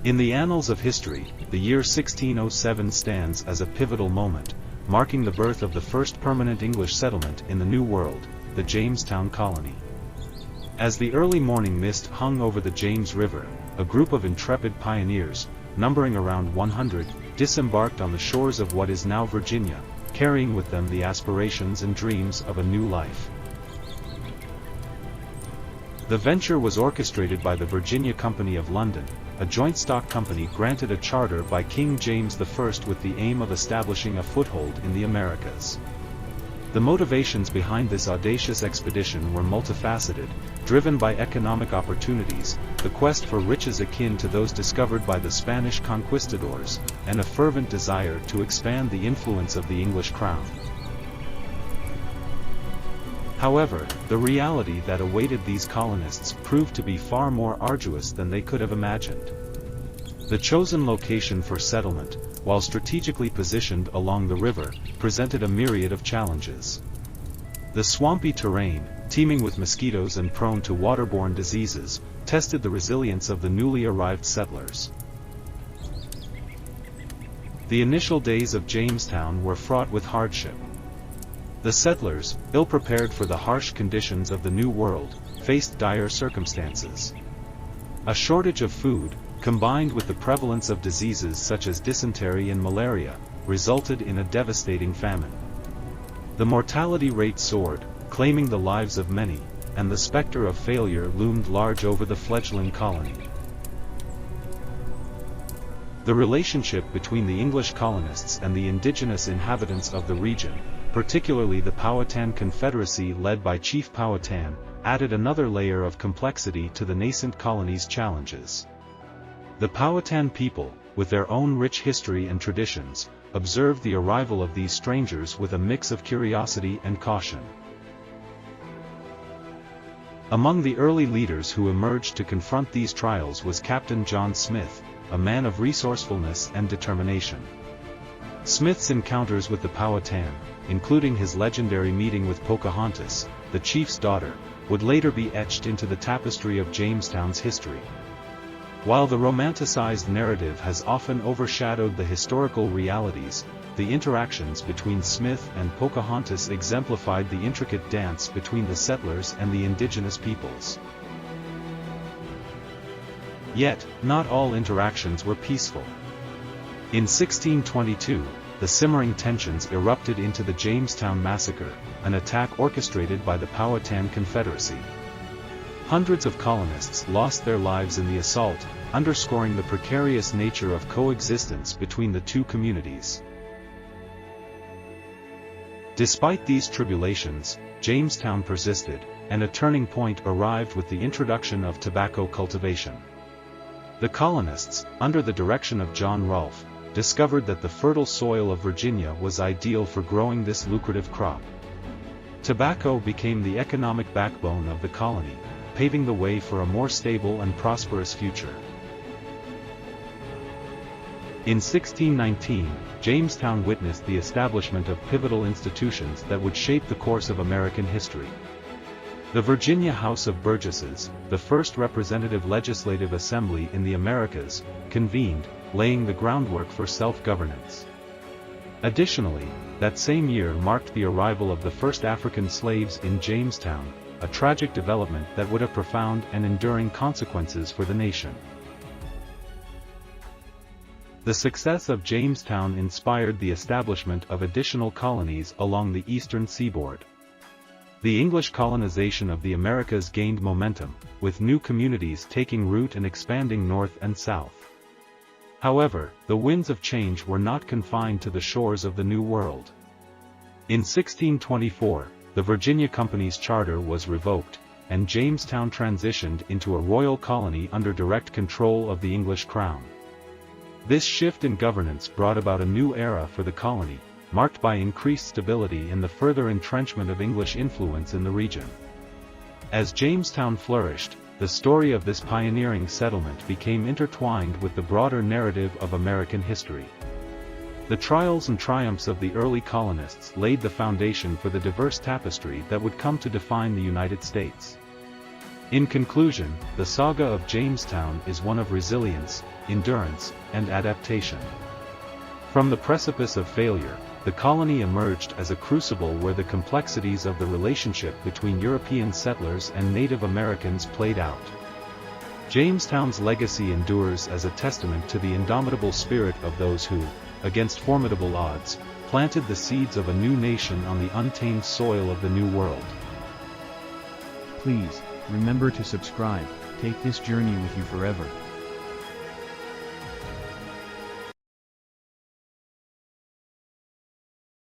In the annals of history, the year 1607 stands as a pivotal moment, marking the birth of the first permanent English settlement in the New World, the Jamestown colony. As the early morning mist hung over the James River, a group of intrepid pioneers, numbering around 100, disembarked on the shores of what is now Virginia, carrying with them the aspirations and dreams of a new life. The venture was orchestrated by the Virginia Company of London, a joint stock company granted a charter by King James I with the aim of establishing a foothold in the Americas. The motivations behind this audacious expedition were multifaceted, driven by economic opportunities, the quest for riches akin to those discovered by the Spanish conquistadors, and a fervent desire to expand the influence of the English crown. However, the reality that awaited these colonists proved to be far more arduous than they could have imagined. The chosen location for settlement, while strategically positioned along the river, presented a myriad of challenges. The swampy terrain, teeming with mosquitoes and prone to waterborne diseases, tested the resilience of the newly arrived settlers. The initial days of Jamestown were fraught with hardship. The settlers, ill-prepared for the harsh conditions of the New World, faced dire circumstances. A shortage of food, combined with the prevalence of diseases such as dysentery and malaria, resulted in a devastating famine. The mortality rate soared, claiming the lives of many, and the specter of failure loomed large over the fledgling colony. The relationship between the English colonists and the indigenous inhabitants of the region, particularly the Powhatan Confederacy led by Chief Powhatan, added another layer of complexity to the nascent colony's challenges. The Powhatan people, with their own rich history and traditions, observed the arrival of these strangers with a mix of curiosity and caution. Among the early leaders who emerged to confront these trials was Captain John Smith, a man of resourcefulness and determination. Smith's encounters with the Powhatan, including his legendary meeting with Pocahontas, the chief's daughter, would later be etched into the tapestry of Jamestown's history. While the romanticized narrative has often overshadowed the historical realities, the interactions between Smith and Pocahontas exemplified the intricate dance between the settlers and the indigenous peoples. Yet, not all interactions were peaceful. In 1622, the simmering tensions erupted into the Jamestown Massacre, an attack orchestrated by the Powhatan Confederacy. Hundreds of colonists lost their lives in the assault, underscoring the precarious nature of coexistence between the two communities. Despite these tribulations, Jamestown persisted, and a turning point arrived with the introduction of tobacco cultivation. The colonists, under the direction of John Rolfe, discovered that the fertile soil of Virginia was ideal for growing this lucrative crop. Tobacco became the economic backbone of the colony, paving the way for a more stable and prosperous future. In 1619, Jamestown witnessed the establishment of pivotal institutions that would shape the course of American history. The Virginia House of Burgesses, the first representative legislative assembly in the Americas, convened, laying the groundwork for self-governance. Additionally, that same year marked the arrival of the first African slaves in Jamestown, a tragic development that would have profound and enduring consequences for the nation. The success of Jamestown inspired the establishment of additional colonies along the eastern seaboard. The English colonization of the Americas gained momentum, with new communities taking root and expanding north and south. However, the winds of change were not confined to the shores of the New World. In 1624, the Virginia Company's charter was revoked, and Jamestown transitioned into a royal colony under direct control of the English crown. This shift in governance brought about a new era for the colony, marked by increased stability and the further entrenchment of English influence in the region. As Jamestown flourished, the story of this pioneering settlement became intertwined with the broader narrative of American history. The trials and triumphs of the early colonists laid the foundation for the diverse tapestry that would come to define the United States. In conclusion, the saga of Jamestown is one of resilience, endurance, and adaptation. From the precipice of failure, the colony emerged as a crucible where the complexities of the relationship between European settlers and Native Americans played out. Jamestown's legacy endures as a testament to the indomitable spirit of those who, against formidable odds, planted the seeds of a new nation on the untamed soil of the New World. Please, remember to subscribe. Take this journey with you forever.